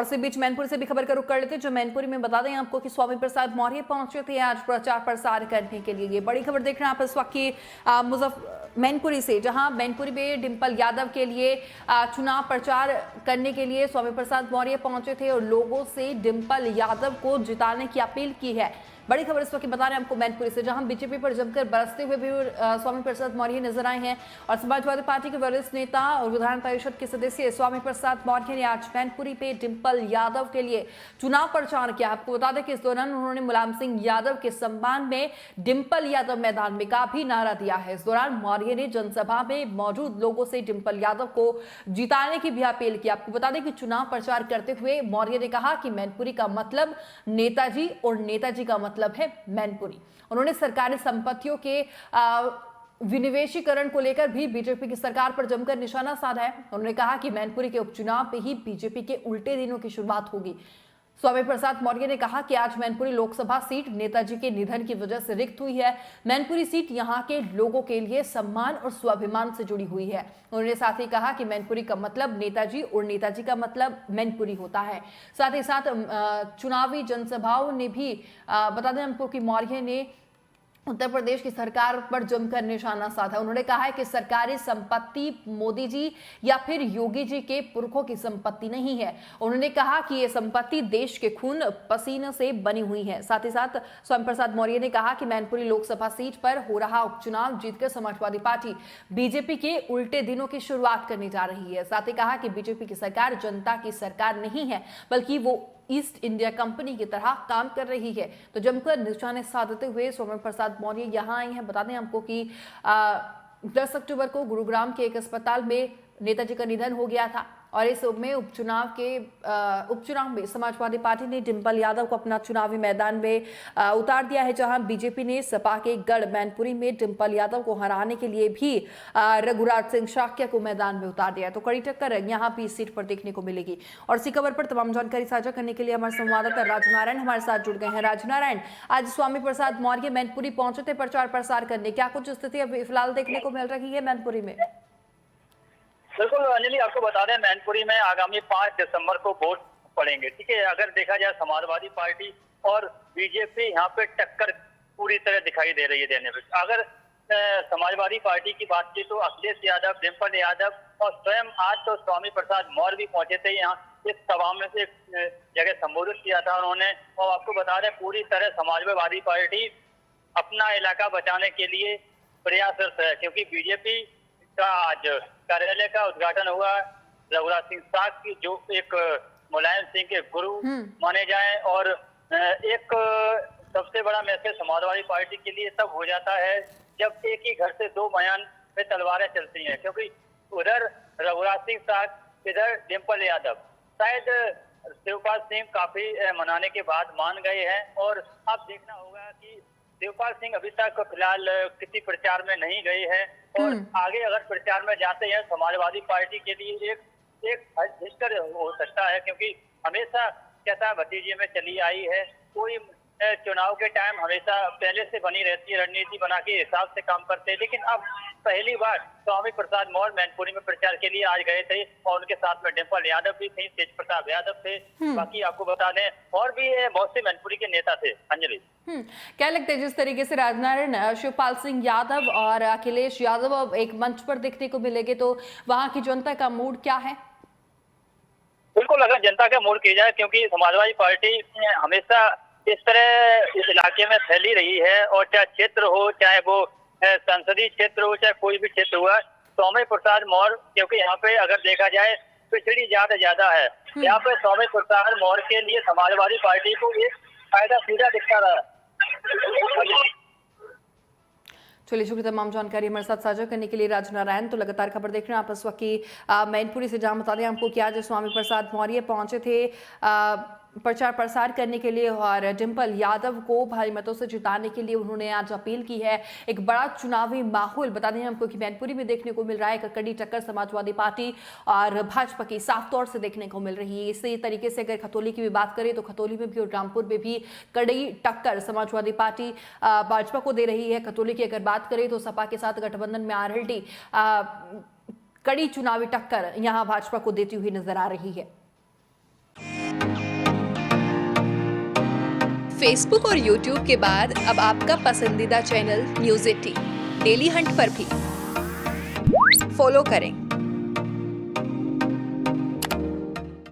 और इसी बीच मैनपुरी से भी खबर का रुख कर लेते हैं, जो मैनपुरी में बता दें आपको कि स्वामी प्रसाद मौर्य पहुंचे थे आज प्रचार प्रसार करने के लिए। ये बड़ी खबर देख रहे हैं आप इस वक्त की मैनपुरी से, जहां मैनपुरी में डिंपल यादव के लिए चुनाव प्रचार करने के लिए स्वामी प्रसाद मौर्य पहुंचे थे और लोगों से डिंपल यादव को जिताने की अपील की है। बड़ी खबर इस वक्त बता रहे हैं आपको मैनपुरी से, जहां बीजेपी पर जमकर बरसते हुए भी स्वामी प्रसाद मौर्य नजर आए हैं। और समाजवादी पार्टी के वरिष्ठ नेता और विधान परिषद के सदस्य स्वामी प्रसाद मौर्य ने आज मैनपुरी पे डिंपल यादव के लिए चुनाव प्रचार किया। आपको बता दें कि इस दौरान उन्होंने मुलायम सिंह यादव के सम्मान में डिंपल यादव मैदान में का भी नारा दिया है। इस दौरान मौर्य ने जनसभा में मौजूद लोगों से डिंपल यादव को जिताने की भी अपील की। आपको बता दें कि चुनाव प्रचार करते हुए मौर्य ने कहा कि मैनपुरी का मतलब नेताजी और नेताजी का मतलब है मैनपुरी। उन्होंने सरकारी संपत्तियों के विनिवेशीकरण को लेकर भी बीजेपी की सरकार पर जमकर निशाना साधा है। उन्होंने कहा कि मैनपुरी के उपचुनाव पे ही बीजेपी के उल्टे दिनों की शुरुआत होगी। स्वामी प्रसाद मौर्य ने कहा कि आज मैनपुरी लोकसभा सीट नेताजी के निधन की वजह से रिक्त हुई है। मैनपुरी सीट यहां के लोगों के लिए सम्मान और स्वाभिमान से जुड़ी हुई है। उन्होंने साथ ही कहा कि मैनपुरी का मतलब नेताजी और नेताजी का मतलब मैनपुरी होता है। साथ ही साथ चुनावी जनसभाओं ने भी बता दें हमको कि मौर्य ने उत्तर प्रदेश की सरकार पर जमकर निशाना साधा। उन्होंने कहा है कि सरकारी संपत्ति मोदी जी या फिर योगी जी के पुरखों की संपत्ति नहीं है। उन्होंने कहा कि यह संपत्ति देश के खून पसीने से बनी हुई है। साथ ही साथ स्वामी प्रसाद मौर्य ने कहा कि मैनपुरी लोकसभा सीट पर हो रहा उपचुनाव जीतकर समाजवादी पार्टी बीजेपी के उल्टे दिनों की शुरुआत करने जा रही है। साथ ही कहा कि बीजेपी की सरकार जनता की सरकार नहीं है, बल्कि वो ईस्ट इंडिया कंपनी की तरह काम कर रही है। तो जमकर निशाने साधते हुए स्वामी प्रसाद मौर्य यहां आए हैं। बता दें हमको कि 10 अक्टूबर को गुरुग्राम के एक अस्पताल में नेताजी का निधन हो गया था और इस में उपचुनाव में समाजवादी पार्टी ने डिंपल यादव को अपना चुनावी मैदान में उतार दिया है, जहां बीजेपी ने सपा के गढ़ मैनपुरी में डिंपल यादव को हराने के लिए भी रघुराज सिंह शाक्य को मैदान में उतार दिया है। तो कड़ी टक्कर यहां भी इस सीट पर देखने को मिलेगी। और इसी खबर पर तमाम जानकारी साझा करने के लिए हमारे संवाददाता राजनारायण हमारे साथ जुड़ गए हैं। राजनारायण, आज स्वामी प्रसाद मौर्य मैनपुरी पहुंचे थे प्रचार प्रसार करने, क्या कुछ स्थिति अभी फिलहाल देखने को मिल रही है मैनपुरी में? बिल्कुल अंजलि, आपको बता दें मैनपुरी में आगामी 5 दिसंबर को वोट पड़ेंगे। ठीक है, अगर देखा जाए समाजवादी पार्टी और बीजेपी यहाँ पे टक्कर पूरी तरह दिखाई दे रही है देने में। अगर समाजवादी पार्टी की बात की तो अखिलेश यादव, डिंपल यादव और स्वयं आज तो स्वामी प्रसाद मौर्य भी पहुंचे थे यहाँ। इस सभा में से एक जगह संबोधित किया था उन्होंने। और आपको बता दें पूरी तरह समाजवादी पार्टी अपना इलाका बचाने के लिए प्रयासरत है, क्योंकि बीजेपी का आज कार्यालय का उद्घाटन हुआ। रघुराज सिंह साग की जो एक मुलायम सिंह के गुरु माने जाएं, और एक सबसे बड़ा मैसेज समाजवादी पार्टी के लिए तब हो जाता है जब एक ही घर से 2 बयान पे तलवारें चलती हैं, क्योंकि उधर रघुराज सिंह साग, इधर डिंपल यादव। शायद शिवपाल सिंह काफी मनाने के बाद मान गए हैं। और अब देखना होगा कि शिवपाल सिंह अभी तक फिलहाल किसी प्रचार में नहीं गए हैं, और आगे अगर प्रचार में जाते हैं समाजवादी पार्टी के लिए एक हिस्टर हो सकता है, क्योंकि हमेशा कहता भतीजे में चली आई है। कोई चुनाव के टाइम हमेशा पहले से बनी रहती है, रणनीति बना के हिसाब से काम करते हैं। लेकिन अब पहली बार स्वामी प्रसाद मौर्य मैनपुरी में प्रचार के लिए आज गए थे, और उनके साथ में डिंपल यादव भी थे, तेज प्रताप यादव थे। बाकी आपको बता दें और भी बहुत से मैनपुरी के नेता थे। अंजलि, क्या लगता है जिस तरीके से राजनारायण, शिवपाल सिंह यादव और अखिलेश यादव अब एक मंच पर देखने को मिलेंगे, तो वहां की जनता का मूड क्या है? बिल्कुल, अगर जनता का मूड किया जाए, क्योंकि समाजवादी पार्टी हमेशा इस तरह इस इलाके में फैली रही है, और चाहे क्षेत्र हो, चाहे वो संसदीय क्षेत्र हो, चाहे कोई भी क्षेत्र हुआ, स्वामी प्रसाद मौर्य, क्योंकि यहाँ पे अगर देखा जाए पिछड़ी ज्यादा है, यहाँ पे स्वामी प्रसाद मौर्य के लिए समाजवादी पार्टी को एक फायदा सीधा दिखता रहा। चलिए, शुक्रिया तमाम जानकारी हमारे साथ साझा करने के लिए राजनारायण। तो लगातार खबर देख रहे हैं आप इस वक्त की मैनपुरी से, जहां बता दें हमको कि आज स्वामी प्रसाद मौर्य पहुंचे थे प्रचार प्रसार करने के लिए, और डिंपल यादव को भारी मतों से जिताने के लिए उन्होंने आज अपील की है। एक बड़ा चुनावी माहौल बता दें हमको कि मैनपुरी में देखने को मिल रहा है। एक कड़ी टक्कर समाजवादी पार्टी और भाजपा की साफ तौर से देखने को मिल रही है। इसी तरीके से अगर खतौली की भी बात करें तो खतौली में भी और रामपुर में भी कड़ी टक्कर समाजवादी पार्टी भाजपा को दे रही है। खतौली की अगर बात करें तो सपा के साथ गठबंधन में आरएलडी कड़ी चुनावी टक्कर यहां भाजपा को देती हुई नजर आ रही है। फेसबुक और यूट्यूब के बाद अब आपका पसंदीदा चैनल न्यूज़ 18 डेली हंट पर भी फॉलो करें।